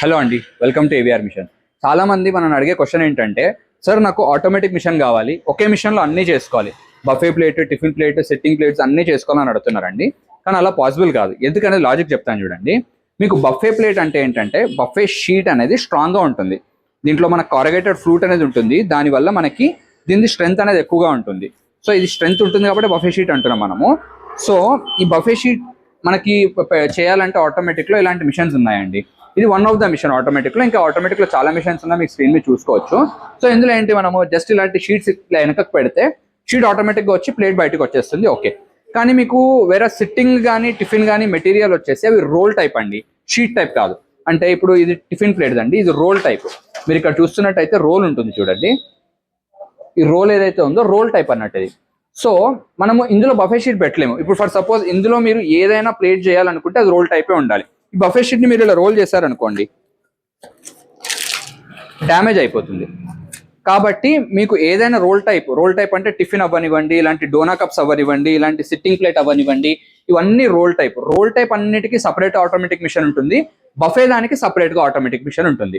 Hello అండి, welcome to AVR machine. చాలా మంది మనం అడిగే క్వశ్చన్ ఏంటంటే, సార్ నాకు ఆటోమేటిక్ మిషన్ కావాలి, ఒకే మిషన్లో అన్నీ చేసుకోవాలి, buffet plate, tiffin plate, setting plates అన్నీ చేసుకోవాలని అడుగుతున్నారండి. కానీ అలా పాసిబుల్ కాదు. ఎందుకనేది లాజిక్ చెప్తాను చూడండి. మీకు బఫే ప్లేట్ అంటే ఏంటంటే, బఫే షీట్ అనేది స్ట్రాంగ్గా ఉంటుంది. దీంట్లో మన కార్గేటెడ్ ఫ్రూట్ అనేది ఉంటుంది. దానివల్ల మనకి దీని స్ట్రెంత్ అనేది ఎక్కువగా ఉంటుంది. సో ఇది స్ట్రెంత్ ఉంటుంది కాబట్టి బఫే షీట్ అంటున్నాం మనము. సో ఈ బఫే షీట్ మనకి చేయాలంటే ఆటోమేటిక్లో ఇలాంటి మిషన్స్ ఉన్నాయండి. ఇది వన్ ఆఫ్ ద మిషన్ ఆటోమేటిక్లో. ఇంకా ఆటోమేటిక్లో చాలా మిషన్స్ ఉన్నాయి, మీకు స్క్రీన్ మీద చూసుకోవచ్చు. సో ఇందులో ఏంటి, మనము జస్ట్ ఇలాంటి షీట్స్ ఇట్లా వెనకకు పెడితే షీట్ ఆటోమేటిక్గా వచ్చి ప్లేట్ బయటకు వచ్చేస్తుంది. ఓకే, కానీ మీకు వేరే సిట్టింగ్ కానీ టిఫిన్ కానీ మెటీరియల్ వచ్చేసి అవి రోల్ టైప్ అండి, షీట్ టైప్ కాదు. అంటే ఇప్పుడు ఇది టిఫిన్ ప్లేట్ అండి, ఇది రోల్ టైప్. మీరు ఇక్కడ చూస్తున్నట్టయితే రోల్ ఉంటుంది చూడండి. ఈ రోల్ ఏదైతే ఉందో రోల్ టైప్ అన్నట్టు ఇది. సో మనము ఇందులో బఫే షీట్ పెట్టలేము. ఇప్పుడు ఫర్ సపోజ్ ఇందులో మీరు ఏదైనా ప్లేట్ చేయాలనుకుంటే అది రోల్ టైపే ఉండాలి. ఈ బఫే షీట్ని మీరు ఇలా రోల్ చేశారనుకోండి, డ్యామేజ్ అయిపోతుంది. కాబట్టి మీకు ఏదైనా రోల్ టైప్ అంటే టిఫిన్ అవ్వనివ్వండి, ఇలాంటి డోనా కప్స్ అవ్వనివ్వండి, ఇలాంటి సిట్టింగ్ ప్లేట్ అవ్వనివ్వండి, ఇవన్నీ రోల్ టైప్ అన్నిటికీ సపరేట్ ఆటోమేటిక్ మిషన్ ఉంటుంది. బఫే దానికి సపరేట్గా ఆటోమేటిక్ మిషన్ ఉంటుంది.